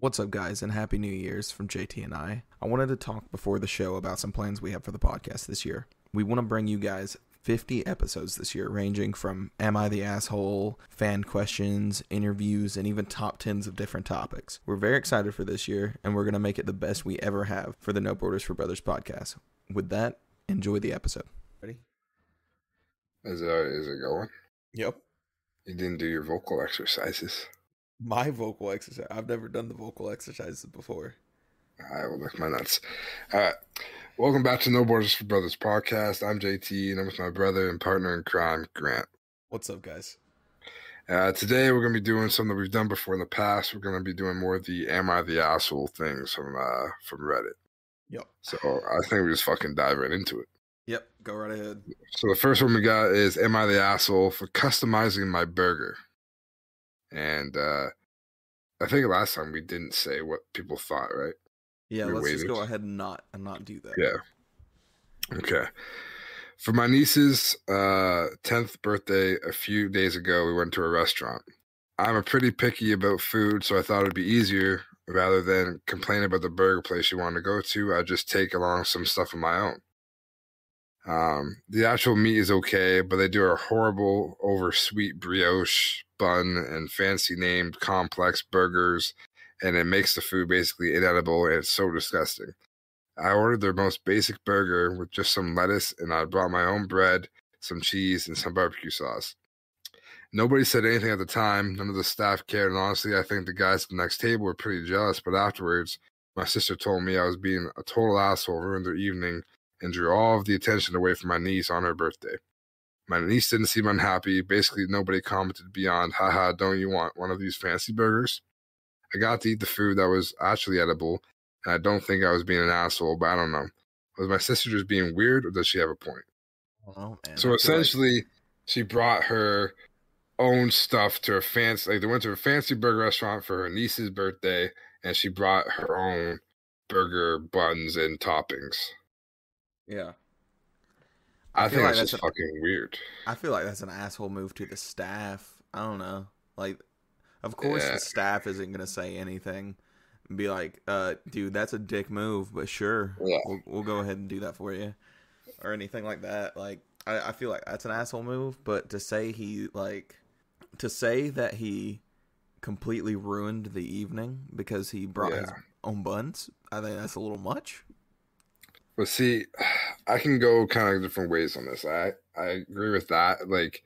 What's up, guys, and Happy New Year's from JT and I. I wanted to talk before the show about some plans we have for the podcast this year. We want to bring you guys 50 episodes this year, ranging from Am I the Asshole, fan questions, interviews, and even top 10s of different topics. We're very excited for this year, and we're going to make it the best we ever have for the No Borders for Brothers podcast. With that, enjoy the episode. Ready? Is it going? Yep. You didn't do your vocal exercises. My vocal exercise. I've never done the vocal exercises before. I will lick my nuts. All right. Welcome back to No Borders for Brothers podcast. I'm JT, and I'm with my brother and partner in crime, Grant. What's up, guys? Today, we're going to be doing something that we've done before in the past. We're going to be doing more of the Am I the Asshole things from Reddit. Yep. So I think we just fucking dive right into it. Yep. Go right ahead. So the first one we got is, am I the asshole for customizing my burger? And I think last time we didn't say what people thought, right? Yeah, We let's just waited. go ahead and not do that. Yeah. Okay. For my niece's 10th birthday a few days ago, we went to a restaurant. I'm a pretty picky about food, so I thought it'd be easier, rather than complain about the burger place she wanted to go to, I'd just take along some stuff of my own. The actual meat is okay, but they do a horrible, over-sweet brioche bun and fancy named complex burgers, and it makes the food basically inedible, and it's so disgusting. I ordered their most basic burger with just some lettuce, and I brought my own bread, some cheese, and some barbecue sauce. Nobody said anything at the time. None of the staff cared, and honestly, I think the guys at the next table were pretty jealous, but afterwards, my sister told me I was being a total asshole, ruined their evening, and drew all of the attention away from my niece on her birthday. My niece didn't seem unhappy. Basically, nobody commented beyond, haha, don't you want one of these fancy burgers? I got to eat the food that was actually edible, and I don't think I was being an asshole, but I don't know. Was my sister just being weird, or does she have a point? Oh, man. So essentially, she brought her own stuff to a fancy, like they went to a fancy burger restaurant for her niece's birthday, and she brought her own burger buns and toppings. Yeah. I feel think like that's just that's fucking weird. I feel like that's an asshole move to the staff. I don't know. Like, of course Yeah. the staff isn't going to say anything and be like, dude, that's a dick move, but sure, Yeah. we'll go ahead and do that for you. Or anything like that. Like, I feel like that's an asshole move, but to say that he completely ruined the evening because he brought his own buns, I think that's a little much. But see, I can go kind of different ways on this. I agree with that. Like,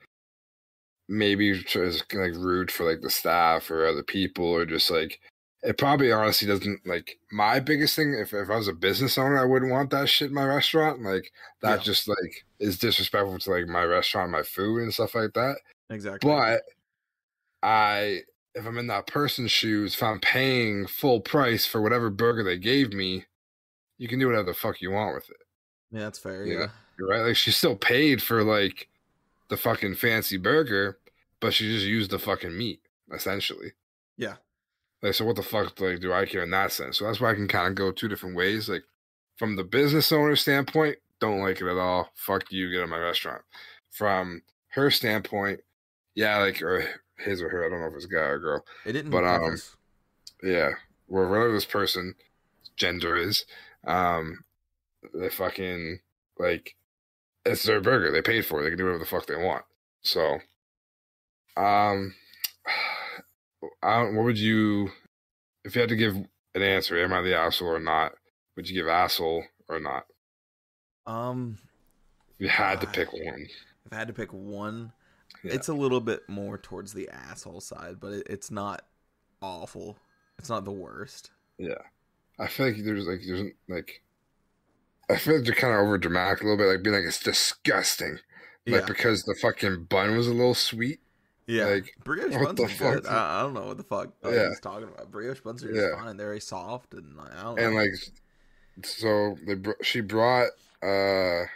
maybe just like rude for like the staff or other people, or just like, it probably honestly doesn't, like, my biggest thing, if I was a business owner, I wouldn't want that shit in my restaurant. Like, that just like is disrespectful to like my restaurant, my food and stuff like that. Exactly. But if I'm in that person's shoes, if I'm paying full price for whatever burger they gave me, you can do whatever the fuck you want with it. Yeah, that's fair. You Yeah. know? Right? Like, she still paid for like the fucking fancy burger, but she just used the fucking meat, essentially. Yeah. Like, so what the fuck, like, do I care in that sense? So that's why I can kind of go two different ways. Like, from the business owner standpoint, don't like it at all. Fuck you, get out of my restaurant. From her standpoint, yeah, like, or his or her, I don't know if it's a guy or a girl. It didn't But preface. yeah, wherever this person gender is, they fucking, like, it's their burger. They paid for it. They can do whatever the fuck they want. So, what would you, if you had to give an answer, am I the asshole or not? Would you give asshole or not? If you had to pick one. If I had to pick one, Yeah. it's a little bit more towards the asshole side, but it's not awful. It's not the worst. Yeah. I feel like I feel like they're kind of over dramatic a little bit, like being like, it's disgusting. Like, Yeah. because the fucking bun was a little sweet. Yeah. Like, Brioche what buns the are good. fuck? I don't know what the fuck he's talking about. Brioche buns are just fine. They're very soft and like, I don't know. And like, so she brought bread,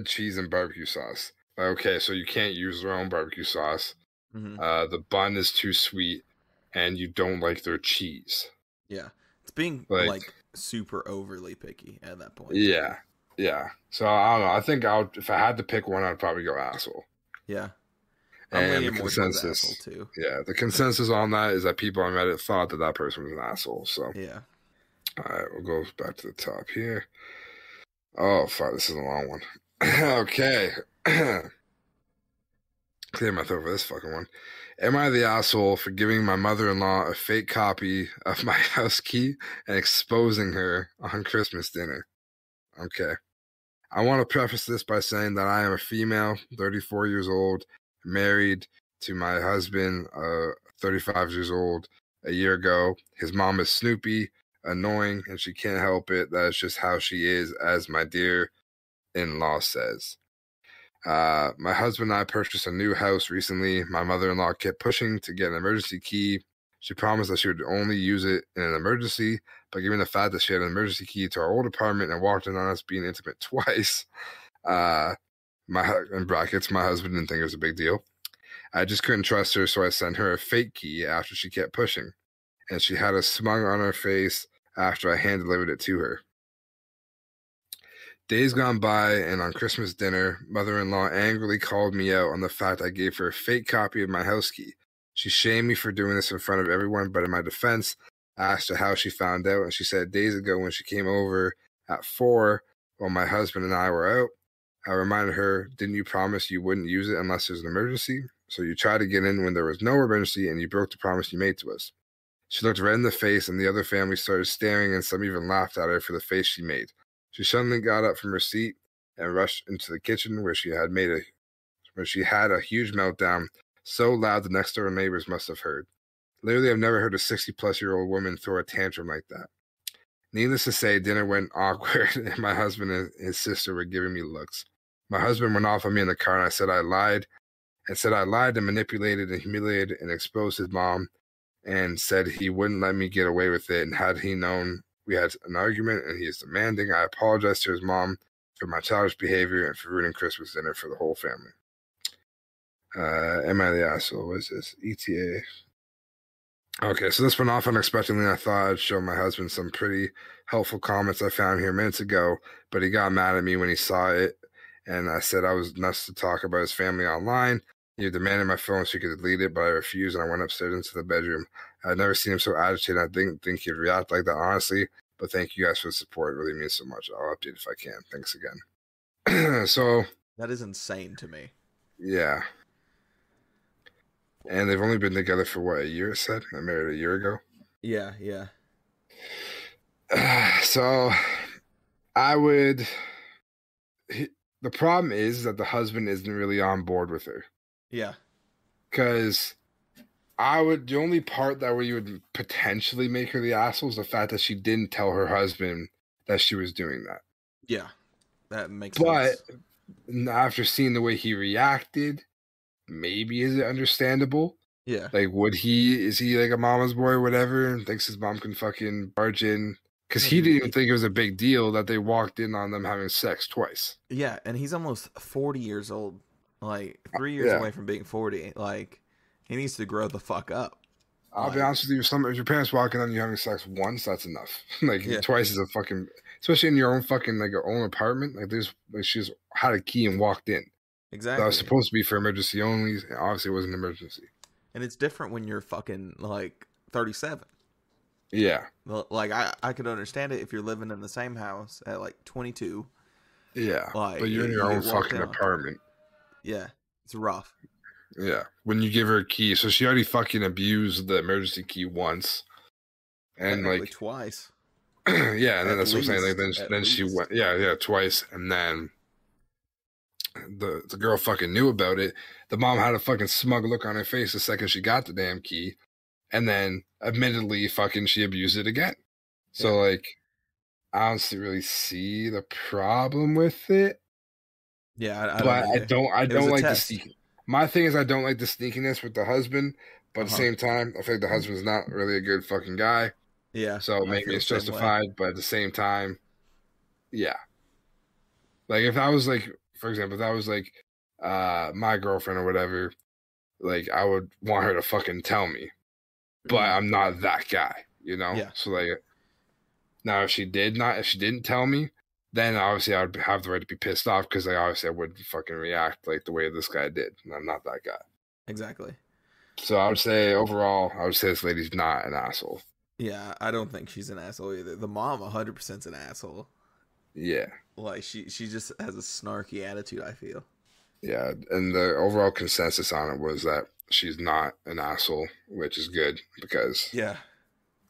cheese, and barbecue sauce. Okay, so you can't use their own barbecue sauce. Mhm. The bun is too sweet, and you don't like their cheese. Yeah. It's being like super overly picky at that point. Yeah. Yeah. So I don't know. I think if I had to pick one, I'd probably go asshole. Yeah. I'm And the leaning more towards asshole consensus, too. yeah, the consensus on that is that people on Reddit thought that that person was an asshole. So, Yeah. all right, we'll go back to the top here. Oh, fuck, this is a long one. Okay. Clear my throat for this fucking one. Am I the asshole for giving my mother-in-law a fake copy of my house key and exposing her on Christmas dinner? Okay. I want to preface this by saying that I am a female, 34 years old, married to my husband, 35 years old, a year ago. His mom is Snoopy, annoying, and she can't help it. That is just how she is, as my dear in-law says. My husband and I purchased a new house recently. My mother-in-law kept pushing to get an emergency key. She promised that she would only use it in an emergency, but given the fact that she had an emergency key to our old apartment and walked in on us being intimate twice, in brackets, my husband didn't think it was a big deal. I just couldn't trust her, so I sent her a fake key after she kept pushing, and she had a smug on her face after I hand-delivered it to her. Days gone by, and on Christmas dinner, mother-in-law angrily called me out on the fact I gave her a fake copy of my house key. She shamed me for doing this in front of everyone, but in my defense, I asked her how she found out, and she said days ago when she came over at 4 while my husband and I were out, I reminded her, didn't you promise you wouldn't use it unless there's an emergency? So you tried to get in when there was no emergency, and you broke the promise you made to us. She looked red in the face, and the other family started staring, and some even laughed at her for the face she made. She suddenly got up from her seat and rushed into the kitchen where she had a huge meltdown, so loud the next door neighbors must have heard. Literally, I've never heard a 60-plus-year-old woman throw a tantrum like that. Needless to say, dinner went awkward, and my husband and his sister were giving me looks. My husband went off on me in the car, and I said I lied and manipulated and humiliated and exposed his mom, and said he wouldn't let me get away with it, and had he known we had an argument and he is demanding, I apologized to his mom for my childish behavior and for ruining Christmas dinner for the whole family. Am I the asshole? What is this? ETA. Okay, so this went off unexpectedly. I thought I'd show my husband some pretty helpful comments I found here minutes ago, but he got mad at me when he saw it, and I said I was nuts to talk about his family online. He demanded my phone so he could delete it, but I refused, and I went upstairs into the bedroom. I'd never seen him so agitated. I didn't think he'd react like that, honestly, but thank you guys for the support. It really means so much. I'll update if I can. Thanks again. So that is insane to me. Yeah. And they've only been together for, what, a year, it said? I married a year ago. Yeah, yeah. So I would... The problem is that the husband isn't really on board with her. Yeah. Because the only part that where you would potentially make her the asshole is the fact that she didn't tell her husband that she was doing that. Yeah. That makes sense. But after seeing the way he reacted, maybe is it understandable? Yeah. Like, is he like a mama's boy or whatever and thinks his mom can fucking barge in? Because he didn't even think it was a big deal that they walked in on them having sex twice. Yeah, and he's almost 40 years old. Like, 3 years away from being 40. Like, he needs to grow the fuck up. I'll be honest with you, if your parents walk in on you having sex once, that's enough. Twice is a fucking... Especially in your own fucking, your own apartment. She just had a key and walked in. Exactly. That was supposed to be for emergency only. Obviously, it wasn't an emergency. And it's different when you're fucking, 37. Yeah. Like, I could understand it if you're living in the same house at, 22. Yeah. But you're in your own fucking apartment. Yeah. It's rough. Yeah. When you give her a key. So she already fucking abused the emergency key once. And, twice. Yeah, and then that's what I'm saying. Then she went... Yeah, twice. And then... The girl fucking knew about it. The mom had a fucking smug look on her face the second she got the damn key. And then, admittedly, fucking she abused it again. So, I don't really see the problem with it. Yeah, I don't like the sneaking. My thing is I don't like the sneakiness with the husband, but at the same time, I feel like the husband's not really a good fucking guy. Yeah. So maybe it's justified, but at the same time, yeah. If I was for example, if that was my girlfriend or whatever, I would want her to fucking tell me. But I'm not that guy, you know? Yeah. So now if she didn't tell me, then obviously I would have the right to be pissed off because obviously I wouldn't fucking react the way this guy did. And I'm not that guy. Exactly. So I would say overall, I would say this lady's not an asshole. Yeah, I don't think she's an asshole either. The mom 100% is an asshole. Yeah. Like she just has a snarky attitude, I feel. Yeah. And the overall consensus on it was that she's not an asshole, which is good because Yeah.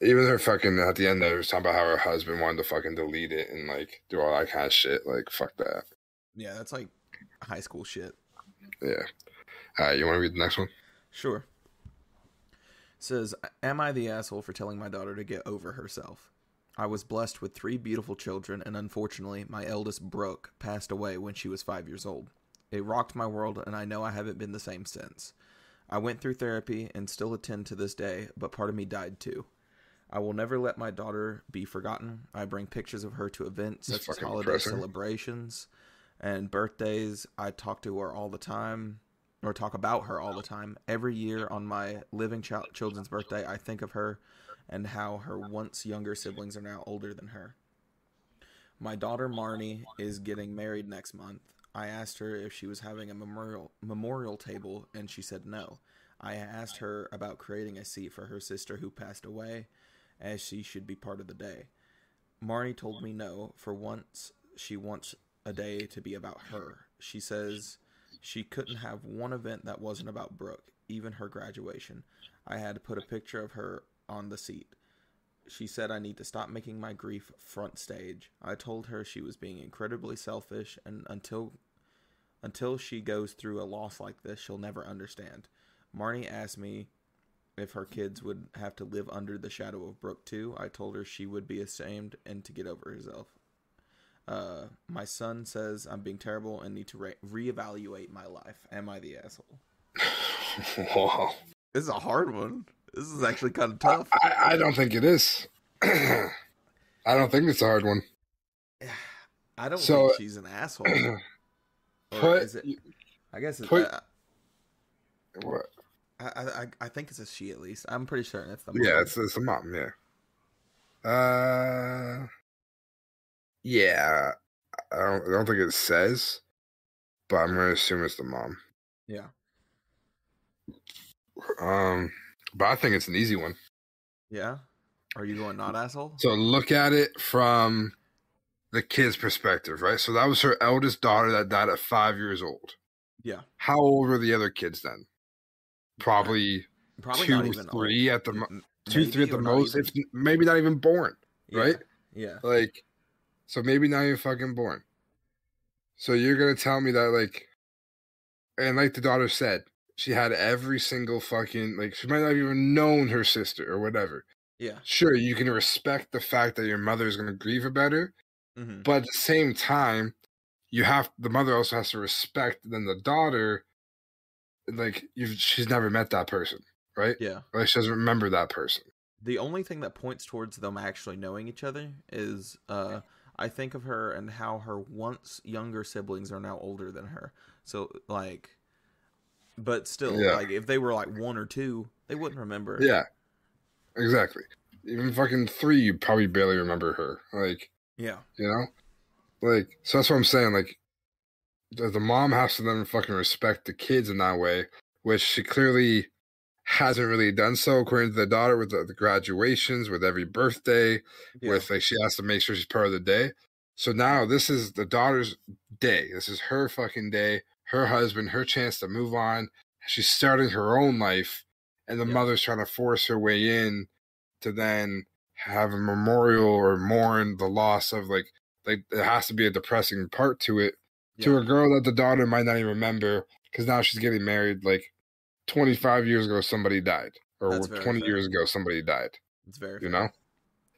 even her fucking at the end there was talking about how her husband wanted to fucking delete it and like do all that kind of shit. Like fuck that. Yeah, that's like high school shit. Yeah. You want to read the next one? Sure. Says, am I the asshole for telling my daughter to get over herself? I was blessed with 3 beautiful children, and unfortunately, my eldest, Brooke, passed away when she was 5 years old. It rocked my world, and I know I haven't been the same since. I went through therapy and still attend to this day, but part of me died too. I will never let my daughter be forgotten. I bring pictures of her to events It's such as fucking holiday depressing. celebrations and birthdays. I talk to her all the time, or talk about her all the time. Every year on my living children's birthday, I think of her and how her once younger siblings are now older than her. My daughter Marnie is getting married next month. I asked her if she was having a memorial table, and she said no. I asked her about creating a seat for her sister who passed away, as she should be part of the day. Marnie told me no. For once, she wants a day to be about her. She says she couldn't have one event that wasn't about Brooke, even her graduation. I had to put a picture of her on the seat. She said I need to stop making my grief front stage. I told her she was being incredibly selfish, and until she goes through a loss like this, she'll never understand. Marnie asked me if her kids would have to live under the shadow of Brooke too. I told her she would be ashamed and to get over herself. My son says I'm being terrible and need to reevaluate my life. Am I the asshole? Wow. This is a hard one. This is actually kind of tough. I don't think it is. I don't think it's a hard one. I don't So think she's an asshole. Or put is it? I guess it's. put what? I think it's a she at least. I'm pretty certain it's the mom. Yeah, it's the mom. Yeah. I don't think it says, but I'm gonna assume it's the mom. Yeah. But I think it's an easy one. Yeah. Are you going not asshole? So look at it from the kid's perspective, right? So that was her eldest daughter that died at 5 years old. Yeah. How old were the other kids then? Probably Probably two, not even three old. at the Maybe, 2, 3 at the or not most. even. If maybe not even born, right? Yeah. Like, so maybe not even fucking born. So you're gonna tell me that like, and like the daughter said, she had every single fucking like she might not have even known her sister or whatever. Yeah. Sure, you can respect the fact that your mother is gonna grieve about her, Mm-hmm. but at the same time, the mother also has to respect then the daughter. Like she's never met that person, right? Yeah. Like she doesn't remember that person. The only thing that points towards them actually knowing each other is I think of her and how her once younger siblings are now older than her. So like, but still, Yeah, like if they were like 1 or 2, they wouldn't remember. yeah, exactly. Even fucking 3, you probably barely remember her. Like, Yeah. you know, like so that's what I'm saying. Like, the mom has to then fucking respect the kids in that way, which she clearly hasn't really done so, according to the daughter, with the graduations, with every birthday, Yeah. with like she has to make sure she's part of the day. So now this is the daughter's day. This is her fucking day, her husband, her chance to move on. She's starting her own life, and the Yeah. mother's trying to force her way in to then have a memorial or mourn the loss of like there has to be a depressing part to it to a girl that the daughter might not even remember because now she's getting married like 25 years ago somebody died, or That's very 20 fair. years ago somebody died, It's very you fair. know?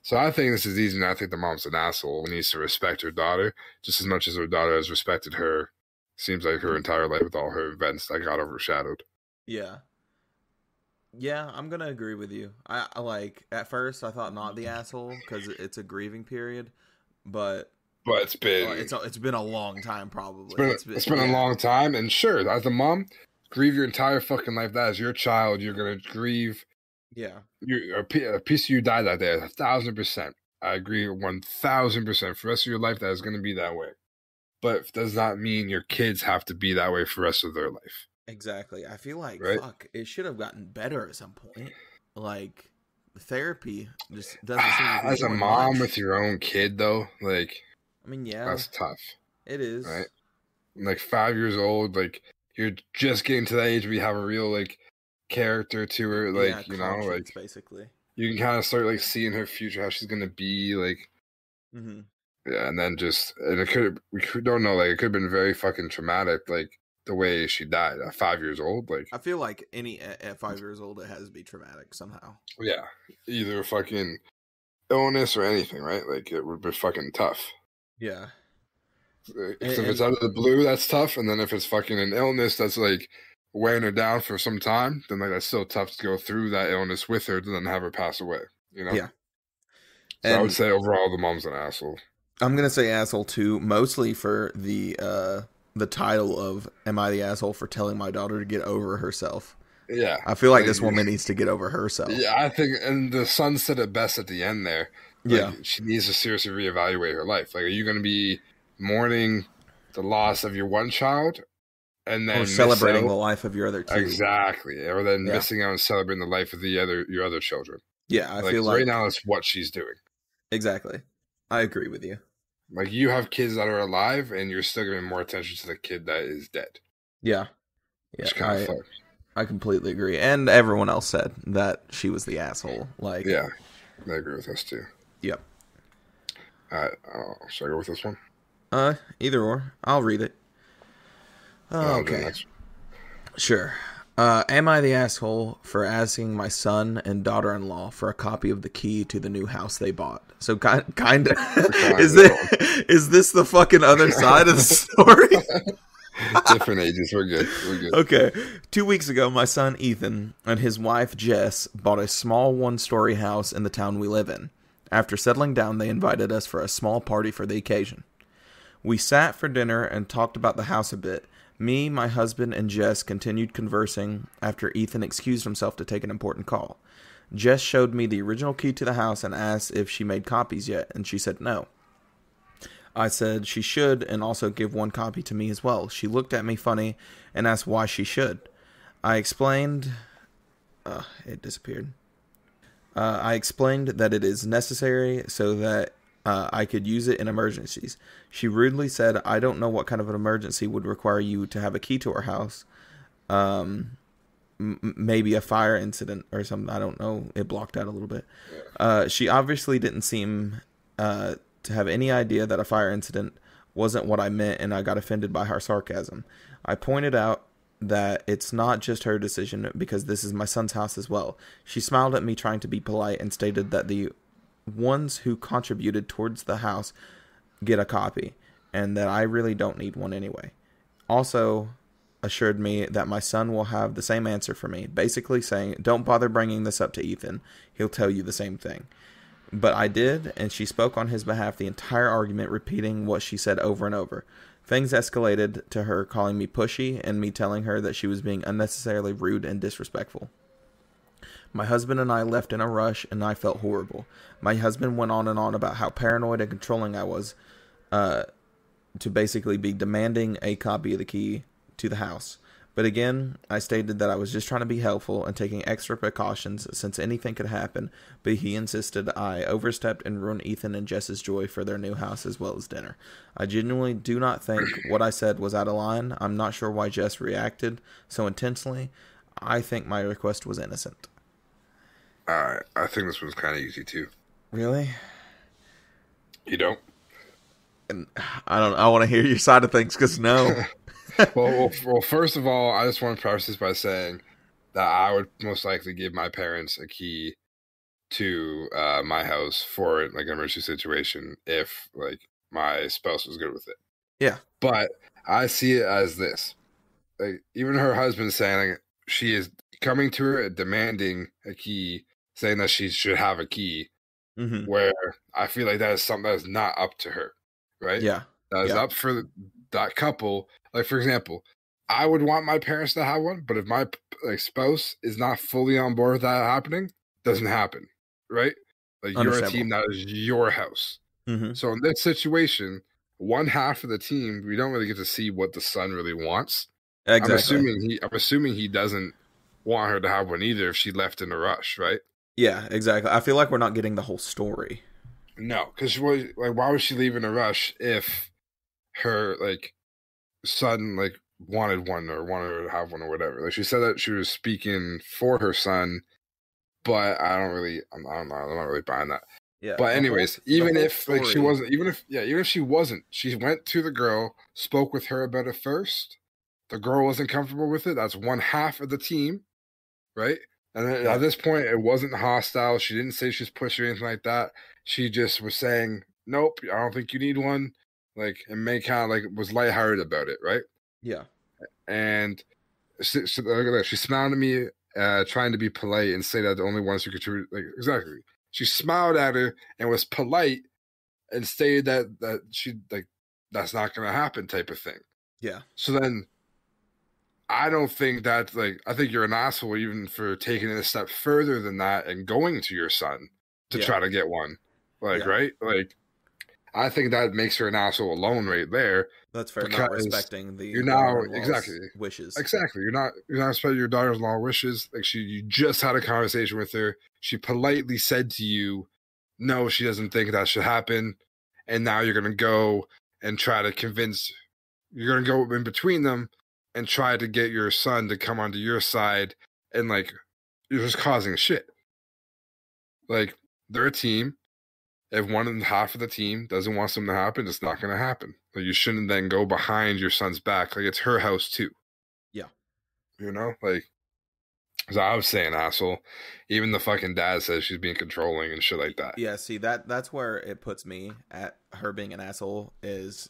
So I think this is easy, and I think the mom's an asshole and needs to respect her daughter just as much as her daughter has respected her, seems like her entire life with all her events that got overshadowed. Yeah. Yeah, I'm gonna agree with you. I like at first I thought not the asshole because it's a grieving period, but But it's been it's been a long time probably. it's been a long time, and sure, as a mom, grieve your entire fucking life. That is your child. You're gonna grieve. Yeah. A piece of you died that day. 1,000%. I agree 1,000%. For the rest of your life, that is going to be that way. But it does not mean your kids have to be that way for the rest of their life. Exactly. I feel like right? fuck, it should have gotten better at some point. Like therapy just doesn't seem to be As a doing mom much. with your own kid, though, like I mean, yeah, that's tough, it is. right? Like 5 years old, like you're just getting to that age where you have a real like character to her, Yeah, like conscience like basically. you can kind of start like seeing her future, how she's gonna be, like Mm-hmm. yeah, and then just and don't know, like it could have been very fucking traumatic, like the way she died at 5 years old, like I feel like any at 5 years old, it has to be traumatic somehow. yeah, either fucking illness or anything, right? Like it would be fucking tough. Yeah, Because if it's out of the blue, that's tough, and then if it's fucking an illness that's like weighing her down for some time, then like that's still tough to go through that illness with her to then have her pass away. yeah. So I would And say overall, the mom's an asshole. I'm gonna say asshole too, mostly for the title of "Am I the asshole for telling my daughter to get over herself?" Yeah, I feel like this woman needs to get over herself. Yeah, I think, and the son said it best at the end there. Like, Yeah, she needs to seriously reevaluate her life. Like, are you going to be mourning the loss of your one child and then or celebrating the life of your other two. Exactly, or then Yeah. missing out on celebrating the life of your other children? Yeah, I Like feel like right now, that's what she's doing. exactly. I agree with you. Like you have kids that are alive, and you're still giving more attention to the kid that is dead. Yeah, yeah. It's kind of fucked. I completely agree, and everyone else said that she was the asshole. Like, Yeah, I agree with this too. Yep. Should I go with this one? Either or. I'll read it. I'll do the Okay. next one. Sure. Am I the asshole for asking my son and daughter-in-law for a copy of the key to the new house they bought? So kind of is this the fucking other side of the story? Different ages. We're good. Okay. 2 weeks ago, my son Ethan and his wife Jess bought a small one-story house in the town we live in. After settling down, they invited us for a small party for the occasion. We sat for dinner and talked about the house a bit. Me, my husband, and Jess continued conversing after Ethan excused himself to take an important call. Jess showed me the original key to the house and asked if she made copies yet, and she said no. I said she should and also give one copy to me as well. She looked at me funny and asked why she should. I explained... it disappeared. I explained that it is necessary so that I could use it in emergencies. She rudely said, I don't know what kind of an emergency would require you to have a key to our house. Maybe a fire incident or something. I don't know. It blocked out a little bit. She obviously didn't seem to have any idea that a fire incident wasn't what I meant, and I got offended by her sarcasm. I pointed out that it's not just her decision because this is my son's house as well. She smiled at me trying to be polite and stated that the ones who contributed towards the house get a copy and that I really don't need one anyway. Also assured me that my son will have the same answer for me, basically saying, don't bother bringing this up to Ethan. He'll tell you the same thing. But I did, and she spoke on his behalf the entire argument, repeating what she said over and over. Things escalated to her calling me pushy and me telling her that she was being unnecessarily rude and disrespectful. My husband and I left in a rush, and I felt horrible. My husband went on and on about how paranoid and controlling I was to basically be demanding a copy of the key to the house. But again, I stated that I was just trying to be helpful and taking extra precautions since anything could happen, but he insisted I overstepped and ruined Ethan and Jess's joy for their new house as well as dinner. I genuinely do not think what I said was out of line. I'm not sure why Jess reacted so intensely. I think my request was innocent. I think this one's kind of easy too. Really? You don't? And I want to hear your side of things because no. well, first of all, I just want to preface this by saying that I would most likely give my parents a key to my house for like an emergency situation if like my spouse was good with it. Yeah. But I see it as this. Like even her husband saying like, she is coming to her demanding a key, saying that she should have a key, where I feel like that is something that is not up to her, right? Yeah. That is up for that couple. Like, for example, I would want my parents to have one, but if my spouse is not fully on board with that happening, doesn't happen, right? Like, you're a team that is your house. So in this situation, one half of the team, we don't really get to see what the son really wants. Exactly. I'm assuming he doesn't want her to have one either if she left in a rush, right? Yeah, exactly. I feel like we're not getting the whole story. No, because like, why would she leave in a rush if her like son like wanted one or wanted her to have one or whatever? Like she said that she was speaking for her son, but I don't know, I'm not really buying that. Yeah, But anyways, the even whole if like she story. wasn't, even if she wasn't, she went to the girl, spoke with her about it first. The girl wasn't comfortable with it. That's one half of the team, right? And then Yeah, at this point, it wasn't hostile. She didn't say she's pushy or anything like that. She just was saying, "Nope, I don't think you need one." Like, and May kind of like was lighthearted about it, right? yeah, And look at that. She smiled at me, trying to be polite and say that the only ones who contribute, like exactly. She smiled at her and was polite and stated that she like that's not going to happen, type of thing. yeah, So then I don't think that like I think you're an asshole even for taking it a step further than that and going to your son to yeah, try to get one. Like, yeah. right? Like I think that makes her an asshole alone right there That's fair. Not because respecting the you're now daughter-in-law's wishes. exactly you're not respecting your daughter's-in-law wishes. Like you just had a conversation with her. She politely said to you, no, she doesn't think that should happen, and now you're gonna go and try to convince. You're gonna go in between them and try to get your son to come onto your side, and like you're just causing shit. Like they're a team. If one and half of the team doesn't want something to happen, it's not going to happen. Like you shouldn't then go behind your son's back. Like it's her house too. Yeah, You know, like as I was saying, asshole. Even the fucking dad says she's being controlling and shit like that. yeah. See that's where it puts me at her being an asshole is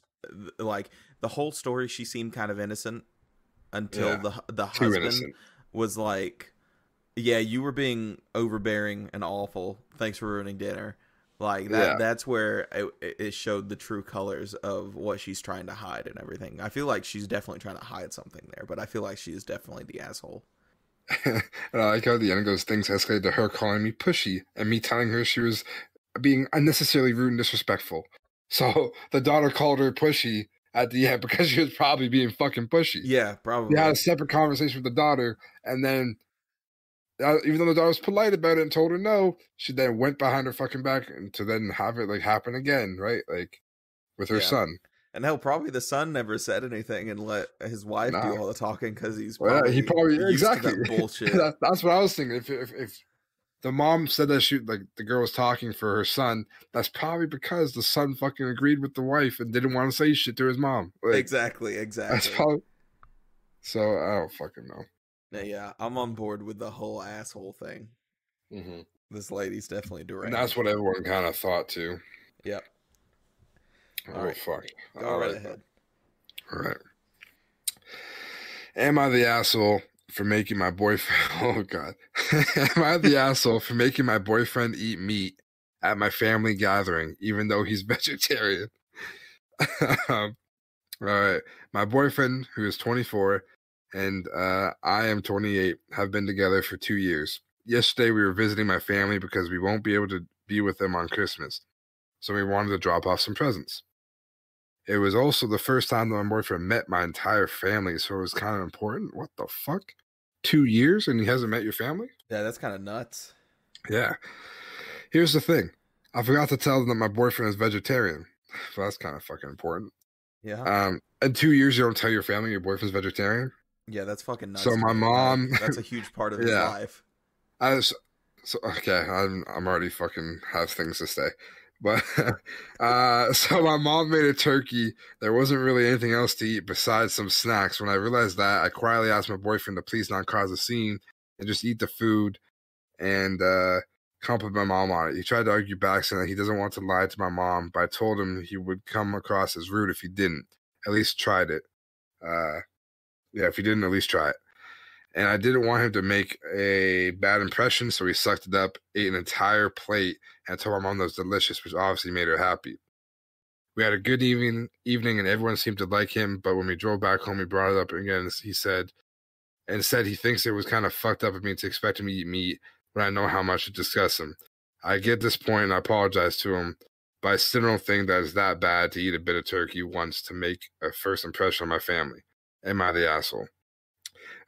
like the whole story. She seemed kind of innocent until Yeah, the too husband innocent. was like, "Yeah, you were being overbearing and awful. Thanks for ruining dinner." Like Yeah, that's where it showed the true colors of what she's trying to hide and everything. I feel like she's definitely trying to hide something there, but I feel like she is definitely the asshole. and I like how at the end goes things escalated to her calling me pushy and me telling her she was being unnecessarily rude and disrespectful. So the daughter called her pushy at the end because she was probably being fucking pushy. Yeah, They had a probably. separate conversation with the daughter, and then even though the daughter was polite about it and told her no, she then went behind her fucking back and to then have it like happen again, right? Like with her Yeah. son. And hell, probably the son never said anything and let his wife do Nah, all the talking because he's well, yeah, he probably probably used to exactly. that bullshit. That's what I was thinking. If the mom said that she like the girl was talking for her son, that's probably because the son fucking agreed with the wife and didn't want to say shit to his mom. Like Exactly, that's exactly. probably so. I don't fucking know. Yeah, I'm on board with the whole asshole thing. Hmm. This lady's definitely And that's deranged. what everyone kind of thought too. Yep. All Oh right, fuck! go All right right, ahead. all right. Am I the asshole for making my boyfriend? Oh God, am I the asshole for making my boyfriend eat meat at my family gathering, even though he's vegetarian? All right, my boyfriend, who is 24, and I am 28, have been together for 2 years. Yesterday, we were visiting my family because we won't be able to be with them on Christmas, so we wanted to drop off some presents. It was also the first time that my boyfriend met my entire family, so it was kind of important. What the fuck? 2 years and he hasn't met your family? Yeah, that's kind of nuts. Yeah. Here's the thing. I forgot to tell them that my boyfriend is vegetarian. So that's kind of fucking important. Yeah. In 2 years, you don't tell your family your boyfriend's vegetarian. Yeah, that's fucking So nuts to my me. Like, mom, that's a huge part of his yeah, life. I was so okay. I'm already fucking have things to say, but so my mom made a turkey. There wasn't really anything else to eat besides some snacks. When I realized that, I quietly asked my boyfriend to please not cause a scene and just eat the food and compliment my mom on it. He tried to argue back, saying that he doesn't want to lie to my mom, but I told him he would come across as rude if he didn't. At least tried it. Uh, yeah, if he didn't, at least try it. And I didn't want him to make a bad impression, so he sucked it up, ate an entire plate, and told my mom that was delicious, which obviously made her happy. We had a good evening, and everyone seemed to like him. But when we drove back home, he brought it up again. He said he thinks it was kind of fucked up of me to expect him to eat meat when I know how much it disgusts him. I get this point, and I apologize to him, but I still don't think that it's that bad to eat a bit of turkey once to make a first impression on my family. Am I the asshole?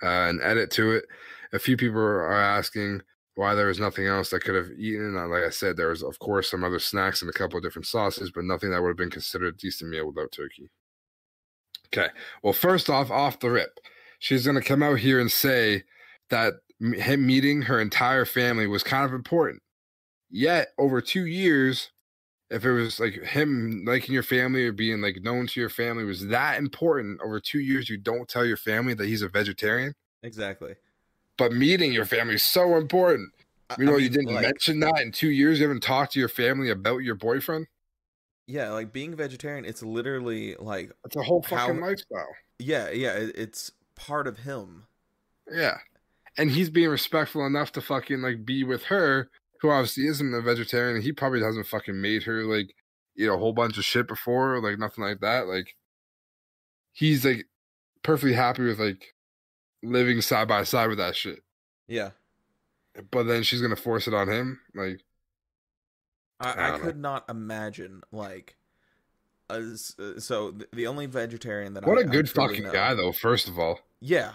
an edit to it. A few people are asking why there was nothing else that could have eaten. Like I said, there was, of course, some other snacks and a couple of different sauces, but nothing that would have been considered a decent meal without turkey. Okay. Well, first off the rip, she's going to come out here and say that him meeting her entire family was kind of important. Yet, over 2 years, if it was like him liking your family or being like known to your family was that important, over 2 years, you don't tell your family that he's a vegetarian. Exactly. But meeting your family is so important. You didn't mention that in 2 years. You haven't talked to your family about your boyfriend. Yeah, like being a vegetarian, it's literally like it's a whole fucking lifestyle. Yeah, it's part of him. Yeah, and he's being respectful enough to fucking like be with her, who obviously isn't a vegetarian. And he probably hasn't fucking made her like eat a whole bunch of shit before, like nothing like that. Like he's like perfectly happy with like living side by side with that shit. Yeah. But then she's gonna force it on him. Like I could not imagine like so the only vegetarian that what a good fucking guy though. First of all, yeah,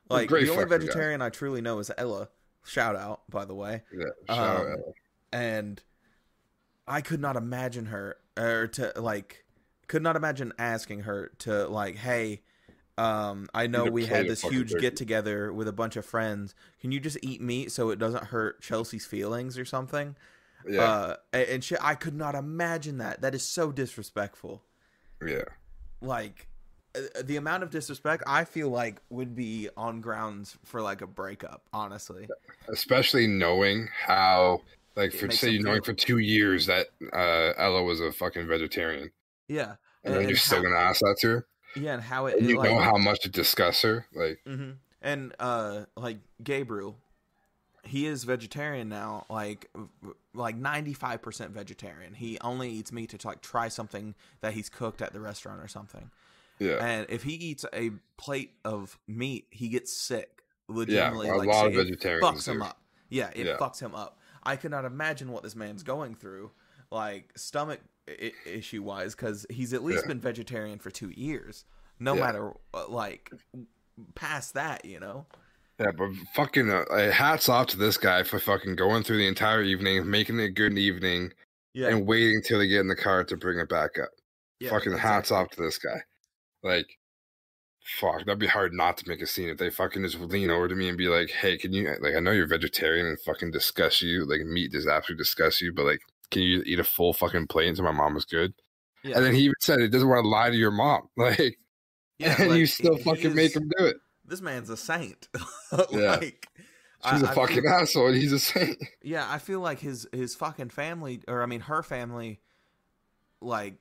like the only vegetarian guy I truly know is Ella. Shout out, by the way. Yeah, shout out Ella. And I could not imagine her could not imagine asking her to like, hey, I know we had this huge get together with a bunch of friends. Can you just eat meat so it doesn't hurt Chelsea's feelings or something? Yeah. And shit, I could not imagine that. That is so disrespectful. Yeah. Like the amount of disrespect I feel like would be on grounds for like a breakup, honestly. Especially knowing how, like, for say you knowing for 2 years that Ella was a fucking vegetarian. Yeah. And then you're still gonna ask that to her. Yeah, and how you know how much it disgusts her, like. Mm-hmm. And like Gabriel, he is vegetarian now, like 95% vegetarian. He only eats meat to like try something that he's cooked at the restaurant or something. Yeah. And if he eats a plate of meat, he gets sick. Legitimately, yeah, a lot of vegetarians fucks him up. Yeah, it fucks him up. I could not imagine what this man's going through, like stomach issue wise, because he's at least been vegetarian for 2 years. No matter like past that, you know. Yeah, but fucking hats off to this guy for fucking going through the entire evening, making it a good evening, and waiting till they get in the car to bring it back up. Yeah, fucking hats off to this guy. Like, fuck, that'd be hard not to make a scene if they fucking just lean over to me and be like, hey, can you, like, I know you're vegetarian and fucking disgust you, like, meat does absolutely disgust you, but, like, can you eat a full fucking plate until my mom is good? Yeah. And then he even said he doesn't want to lie to your mom. Like, and like, you still fucking make him do it. This man's a saint. Like, she's a fucking asshole and he's a saint. Yeah, I feel like his fucking family, or I mean her family, like,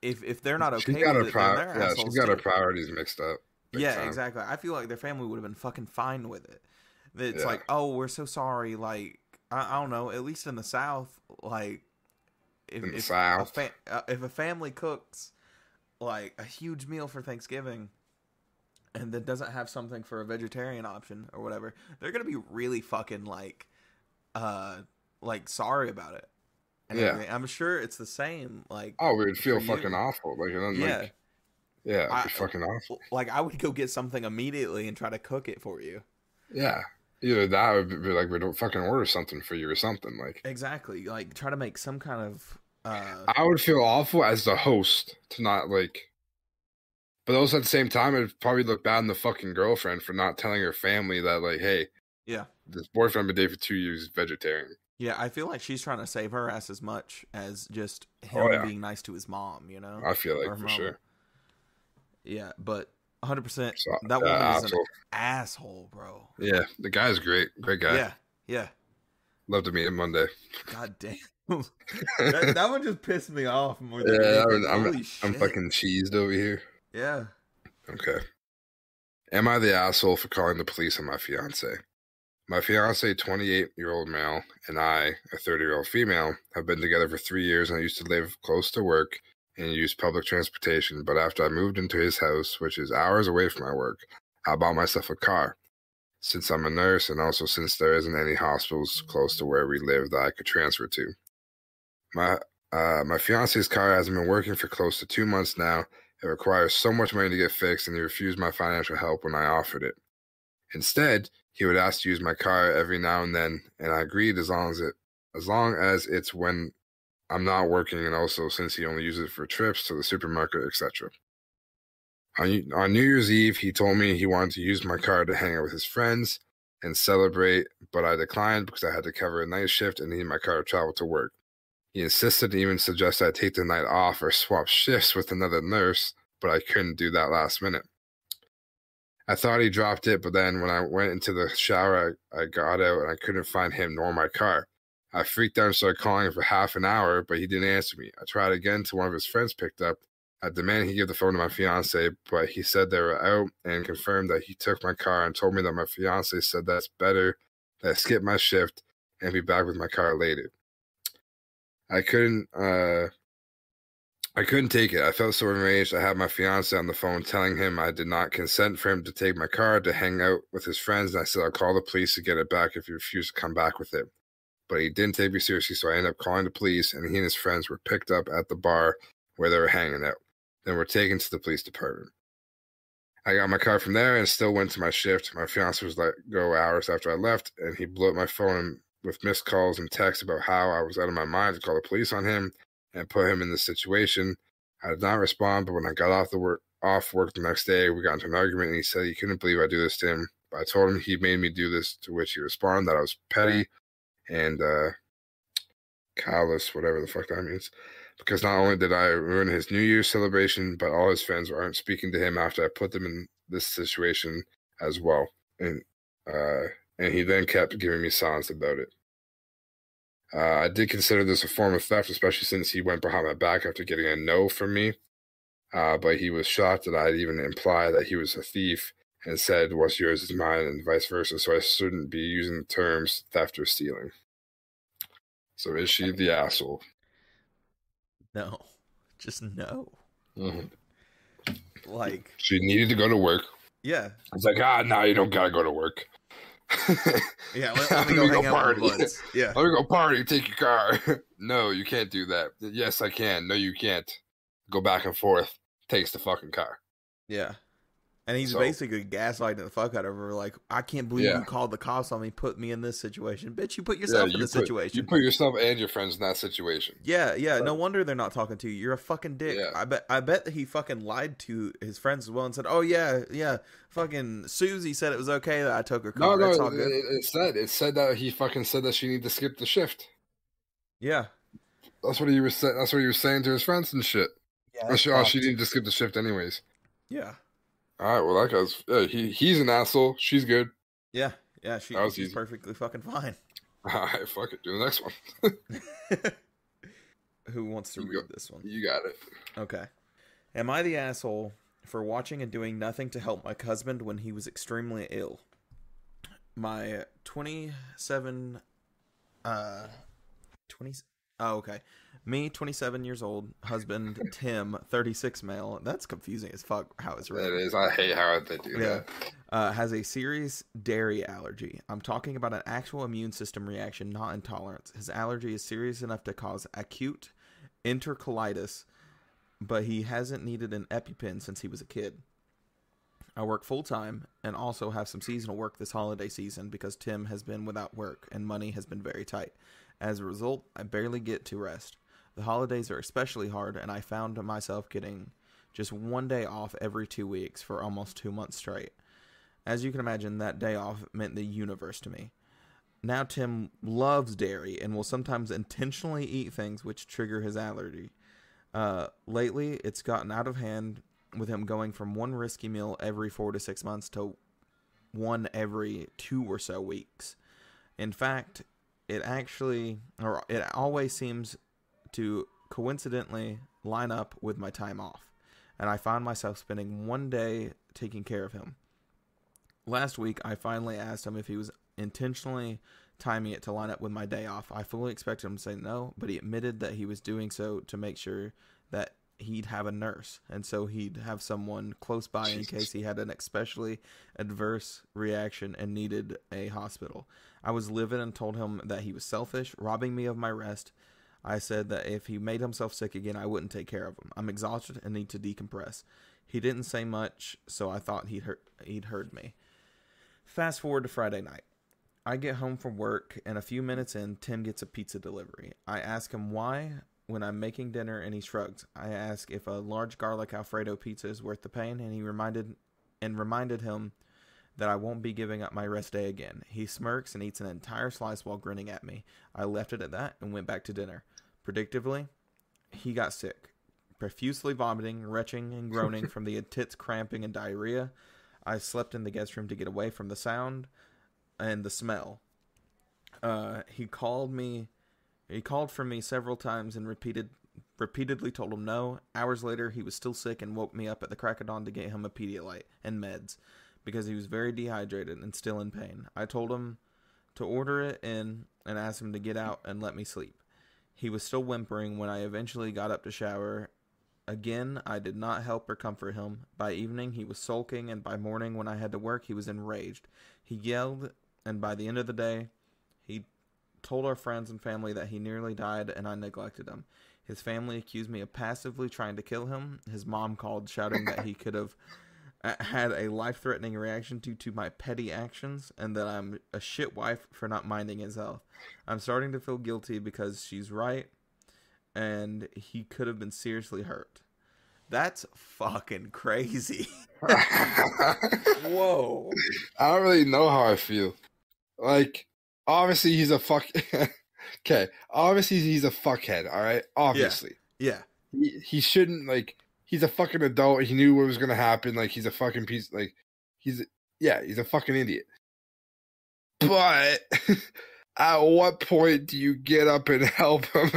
if they're not okay with it, she's got her priorities mixed up. Yeah, exactly. I feel like their family would have been fucking fine with it. It's like, oh, we're so sorry. Like, I don't know. At least in the South, like, if a family cooks like a huge meal for Thanksgiving and then doesn't have something for a vegetarian option or whatever, they're gonna be really fucking like sorry about it. And everything. I'm sure it's the same. Like, oh, we would feel fucking awful. Like, and then, it'd be fucking awful. Like, I would go get something immediately and try to cook it for you. Yeah, either that or be like, we don't fucking order something for you or something. Like, exactly. Like, try to make some kind of. I would feel awful as the host to not like. But also at the same time, it'd probably look bad on the fucking girlfriend for not telling her family that, like, hey, this boyfriend been dating for 2 years, vegetarian. Yeah, I feel like she's trying to save her ass as much as just him being nice to his mom, you know? I feel like for sure. Yeah, but 100%, that woman is an asshole, bro. Yeah, the guy's great. Great guy. Yeah. Love to meet him one day. God damn. that one just pissed me off more than anything. I'm fucking cheesed over here. Yeah. Okay. Am I the asshole for calling the police on my fiance? My fiance, 28-year-old male, and I, a 30-year-old female, have been together for 3 years, and I used to live close to work and use public transportation. But after I moved into his house, which is hours away from my work, I bought myself a car. Since I'm a nurse, and also since there isn't any hospitals close to where we live that I could transfer to. My fiance's car hasn't been working for close to 2 months now. It requires so much money to get fixed, and he refused my financial help when I offered it. Instead, he would ask to use my car every now and then, and I agreed as long as it's when I'm not working, and also since he only uses it for trips to the supermarket, etc. On New Year's Eve, he told me he wanted to use my car to hang out with his friends and celebrate, but I declined because I had to cover a night shift and needed my car to travel to work. He insisted and even suggested I take the night off or swap shifts with another nurse, but I couldn't do that last minute. I thought he dropped it, but then when I went into the shower, I got out and I couldn't find him nor my car. I freaked out and started calling him for half an hour, but he didn't answer me. I tried again till one of his friends picked up. I demanded he give the phone to my fiance, but he said they were out and confirmed that he took my car and told me that my fiance said that's better, that I skip my shift and be back with my car later. I couldn't take it. I felt so enraged. I had my fiance on the phone telling him I did not consent for him to take my car to hang out with his friends, and I said I'll call the police to get it back if he refused to come back with it. But he didn't take me seriously, so I ended up calling the police, and he and his friends were picked up at the bar where they were hanging out. Then were taken to the police department. I got my car from there and still went to my shift. My fiance was let go hours after I left, and he blew up my phone with missed calls and texts about how I was out of my mind to call the police on him and put him in this situation. I did not respond, but when I got off work the next day, we got into an argument, and he said he couldn't believe I do this to him. But I told him he made me do this, to which he responded that I was petty and callous, whatever the fuck that means. Because not only did I ruin his New Year's celebration, but all his friends aren't speaking to him after I put them in this situation as well. And he then kept giving me silence about it. I did consider this a form of theft, especially since he went behind my back after getting a no from me. But he was shocked that I'd even imply that he was a thief and said, what's yours is mine, and vice versa. So I shouldn't be using the terms theft or stealing. So is she the asshole? No. Just no. Mm-hmm. Like, she needed to go to work. Yeah. It's like, no, you don't gotta go to work. Yeah, let me go hang out with buds. Yeah. Let me go party, take your car. No, you can't do that. Yes, I can. No, you can't. Go back and forth. Takes the fucking car. Yeah. And he's basically gaslighting the fuck out of her. Like, I can't believe you called the cops on me, put me in this situation. Bitch, you put yourself in this situation. You put yourself and your friends in that situation. Yeah. No wonder they're not talking to you. You're a fucking dick. Yeah. I bet that he fucking lied to his friends as well and said, oh, yeah. Fucking Susie said it was okay that I took her car. No, it's all good. It said that he fucking said that she needed to skip the shift. Yeah. That's what he was saying. That's what he was saying to his friends and shit. Yeah. She needed to skip the shift anyways. Yeah. All right, well, that guy's he's an asshole. She's good. Yeah, she's perfectly fucking fine. All right, fuck it. Do the next one. Who wants to read this one? You got it. Okay. Am I the asshole for watching and doing nothing to help my husband when he was extremely ill? My 27 Me, 27 years old, husband, Tim, 36 male. That's confusing as fuck how it's written. It is. I hate how they do that. Has a serious dairy allergy. I'm talking about an actual immune system reaction, not intolerance. His allergy is serious enough to cause acute enterocolitis, but he hasn't needed an EpiPen since he was a kid. I work full-time and also have some seasonal work this holiday season because Tim has been without work and money has been very tight. As a result, I barely get to rest. The holidays are especially hard, and I found myself getting just one day off every 2 weeks for almost 2 months straight. As you can imagine, that day off meant the universe to me. Now Tim loves dairy and will sometimes intentionally eat things which trigger his allergy. Lately, it's gotten out of hand with him going from one risky meal every 4 to 6 months to one every 2 or so weeks. In fact, it always seems to coincidentally line up with my time off, and I found myself spending one day taking care of him. Last week, I finally asked him if he was intentionally timing it to line up with my day off. I fully expected him to say no, but he admitted that he was doing so to make sure that he'd have a nurse, and so he'd have someone close by in case he had an especially adverse reaction and needed a hospital. I was livid and told him that he was selfish, robbing me of my rest. I said that if he made himself sick again, I wouldn't take care of him. I'm exhausted and need to decompress. He didn't say much, so I thought he'd heard me. Fast forward to Friday night. I get home from work, and a few minutes in, Tim gets a pizza delivery. I ask him why when I'm making dinner, and he shrugs. I ask if a large garlic Alfredo pizza is worth the pain, and he reminded him that I won't be giving up my rest day again. He smirks and eats an entire slice while grinning at me. I left it at that and went back to dinner. Predictably, he got sick, profusely vomiting, retching, and groaning from the intense cramping and diarrhea. I slept in the guest room to get away from the sound and the smell. He called for me several times and repeatedly told him no. Hours later, he was still sick and woke me up at the crack of dawn to get him a Pedialyte and meds because he was very dehydrated and still in pain. I told him to order it in and asked him to get out and let me sleep. He was still whimpering when I eventually got up to shower. Again, I did not help or comfort him. By evening, he was sulking, and by morning, when I had to work, he was enraged. He yelled, and by the end of the day, he told our friends and family that he nearly died and I neglected him. His family accused me of passively trying to kill him. His mom called, shouting that he could have had a life-threatening reaction due to my petty actions and that I'm a shit wife for not minding his health. I'm starting to feel guilty because she's right and he could have been seriously hurt. That's fucking crazy. Whoa. I don't really know how I feel. Like, obviously he's a fuck. Okay, obviously he's a fuckhead. All right, obviously. Yeah. He shouldn't, like. He's a fucking adult. He knew what was gonna happen. Like, he's a fucking piece. Like, he's a fucking idiot. But at what point do you get up and help him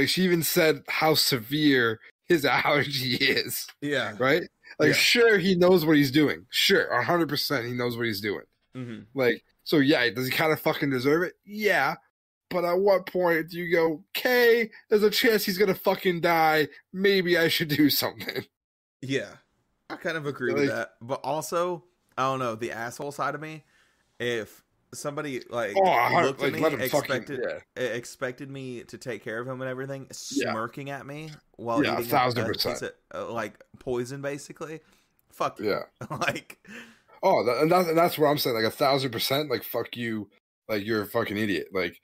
she even said how severe his allergy is. Yeah. Right? Like, sure, he knows what he's doing. Sure, 100% he knows what he's doing. Mm-hmm. Like, so yeah, does he kind of fucking deserve it? Yeah. But at what point do you go, okay, there's a chance he's going to fucking die. Maybe I should do something. Yeah. I kind of agree with that. But also, I don't know, the asshole side of me, if somebody looked at me, expected me to take care of him and everything, smirking at me while eating 1,000%. Poison, basically, fuck you. Yeah. Like... Oh, and that's what I'm saying. Like 1,000%. Like, fuck you. Like, you're a fucking idiot. Like,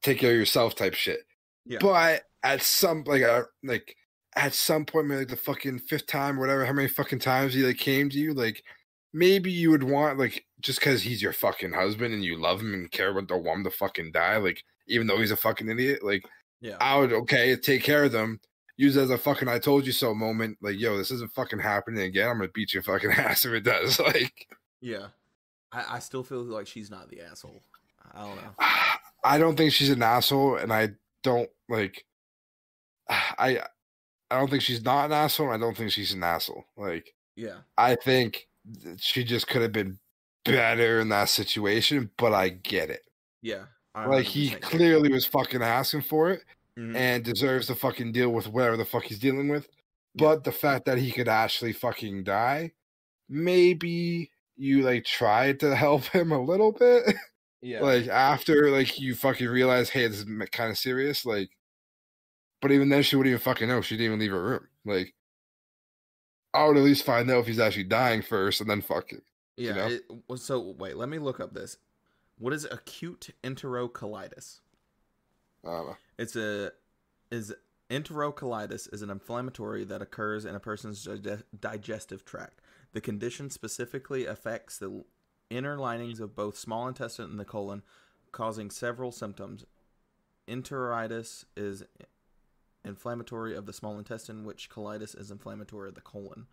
take care of yourself type shit. Yeah. But at some point, maybe like the fucking fifth time or whatever, how many fucking times he like came to you, like maybe you would want, like, just because he's your fucking husband and you love him and care about, don't want him to fucking die, like, even though he's a fucking idiot, like, I would take care of them. Use it as a fucking I told you so moment. Like, yo, this isn't fucking happening again. I'm gonna beat your fucking ass if it does. Like, yeah, I still feel like she's not the asshole. I don't know. I don't think she's an asshole, and I don't like. I don't think she's not an asshole. And I don't think she's an asshole. Like, yeah, I think she just could have been better in that situation. But I get it. Yeah, like he clearly was fucking asking for it. Mm-hmm. And deserves to fucking deal with whatever the fuck he's dealing with. But the fact that he could actually fucking die, maybe you like tried to help him a little bit. Yeah. Like after like you fucking realize, hey, this is kind of serious. Like, but even then she wouldn't even fucking know. She didn't even leave her room. Like, I would at least find out if he's actually dying first and then fuck it. Yeah. You know? So wait, let me look up this. What is acute enterocolitis? I don't know. Enterocolitis is an inflammatory that occurs in a person's digestive tract. The condition specifically affects the inner linings of both small intestine and the colon, causing several symptoms. Enteritis is inflammatory of the small intestine, which colitis is inflammatory of the colon.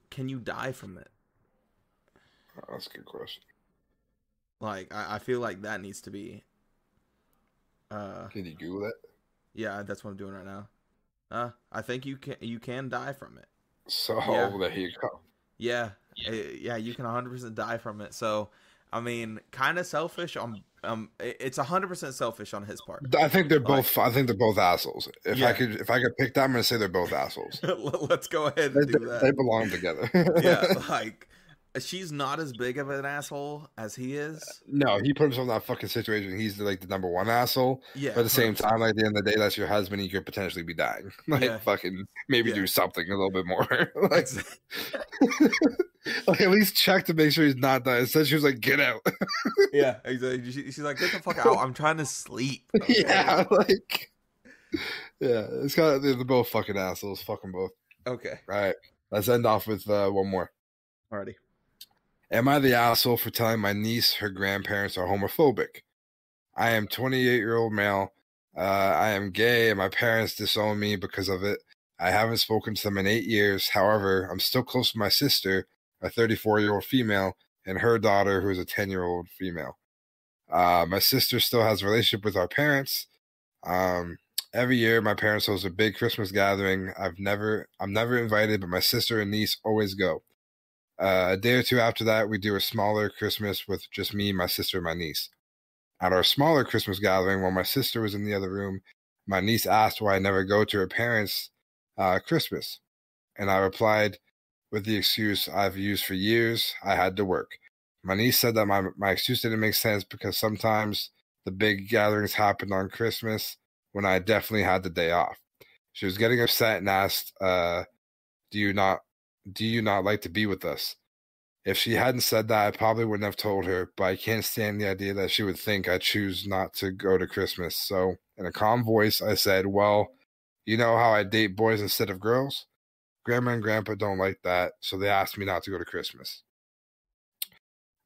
Can you die from it? Oh, that's a good question. Like, I feel like that needs to be... Can you Google it? Yeah, that's what I'm doing right now. I think you can die from it. So there you go. Yeah, you can 100% die from it. So, I mean, kind of selfish on it's 100% selfish on his part. I think they're both. I think they're both assholes. If I could pick that, I'm gonna say they're both assholes. Let's go ahead and do that. They belong together. Yeah, like she's not as big of an asshole as he is. No, he put himself in that fucking situation. He's like the number one asshole. Yeah, But at the same 100%. time, like at the end of the day, that's your husband. You could potentially be dying. Like Yeah. fucking maybe Yeah. do something a little bit more. Like, Ex- like at least check to make sure he's not dying. Instead, she was like, "Get out." yeah, exactly. She's like, get the fuck out. I'm trying to sleep. Okay? Yeah, like yeah, it's got they're both fucking assholes. Fuck them both. Okay. All right, let's end off with one more. Alrighty. Am I the asshole for telling my niece her grandparents are homophobic? I am 28-year-old male. I am gay, and my parents disown me because of it. I haven't spoken to them in 8 years. However, I'm still close to my sister, a 34-year-old female, and her daughter, who is a 10-year-old female. My sister still has a relationship with our parents. Every year, my parents host a big Christmas gathering. I'm never invited, but my sister and niece always go. A day or two after that, we do a smaller Christmas with just me, my sister, and my niece. At our smaller Christmas gathering, while my sister was in the other room, my niece asked why I never go to her parents' Christmas. And I replied with the excuse I've used for years, I had to work. My niece said that my excuse didn't make sense because sometimes the big gatherings happened on Christmas when I definitely had the day off. She was getting upset and asked, do you not like to be with us? If she hadn't said that, I probably wouldn't have told her, but I can't stand the idea that she would think I choose not to go to Christmas. So, in a calm voice, I said, well, you know how I date boys instead of girls? Grandma and Grandpa don't like that, so they asked me not to go to Christmas.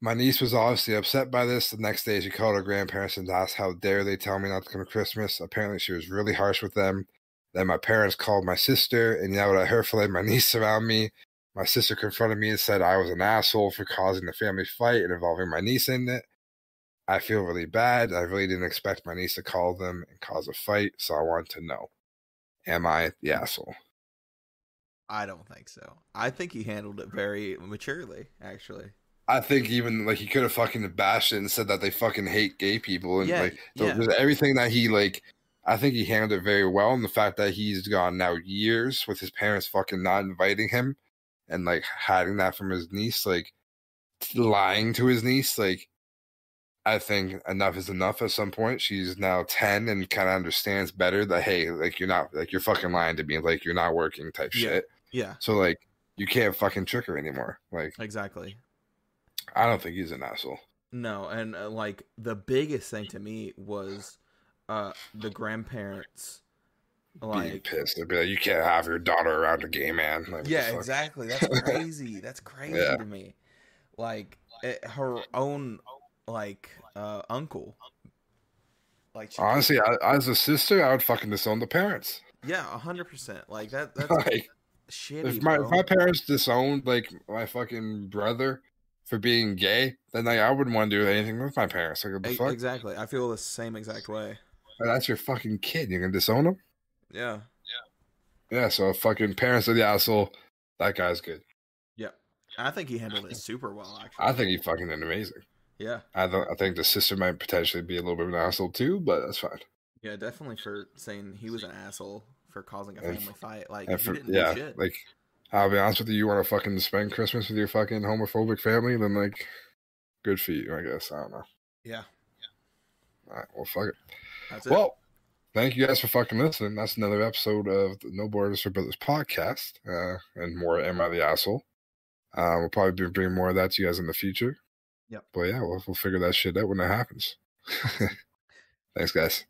My niece was obviously upset by this. The next day, she called her grandparents and asked how dare they tell me not to come to Christmas. Apparently, she was really harsh with them. Then my parents called my sister and yelled at her for letting my niece around me. My sister confronted me and said I was an asshole for causing the family fight and involving my niece in it. I feel really bad. I really didn't expect my niece to call them and cause a fight, so I wanted to know, am I the asshole? I don't think so. I think he handled it very maturely, actually. I think even like he could have fucking bashed it and said that they fucking hate gay people and everything that he like. I think he handled it very well, and the fact that he's gone now years with his parents fucking not inviting him and like hiding that from his niece, like lying to his niece, like I think enough is enough at some point. She's now 10 and kind of understands better that, hey, like you're not, like you're fucking lying to me, like you're not working type shit. Yeah. So like you can't fucking trick her anymore. Like Exactly. I don't think he's an asshole. No, and like the biggest thing to me was the grandparents like being pissed. They'd be like, you can't have your daughter around a gay man. Like, yeah, exactly. That's crazy. That's crazy to me. Like her own like uncle. Like honestly, as a sister, I would fucking disown the parents. Yeah, 100%. Like that's like, shitty. If my parents disowned like my fucking brother for being gay, then like I wouldn't want to do anything with my parents. Like, what the fuck? Exactly. I feel the same exact way. That's your fucking kid. You're gonna disown him? Yeah. Yeah. So fucking parents are the asshole. That guy's good. Yeah, I think he handled it super well. Actually, I think he fucking did amazing. Yeah. I think the sister might potentially be a little bit of an asshole too, but that's fine. Yeah, definitely for saying he was an asshole for causing a family fight. Like, he didn't do shit. Like, I'll be honest with you want to fucking spend Christmas with your fucking homophobic family, then like, good for you, I guess. I don't know. Yeah. All right, well, fuck it. That's it. Well, thank you guys for fucking listening. That's another episode of the No Borders for Brothers podcast, and more Am I the Asshole? We'll probably be bringing more of that to you guys in the future. Yep. But yeah, we'll figure that shit out when it happens. Thanks, guys.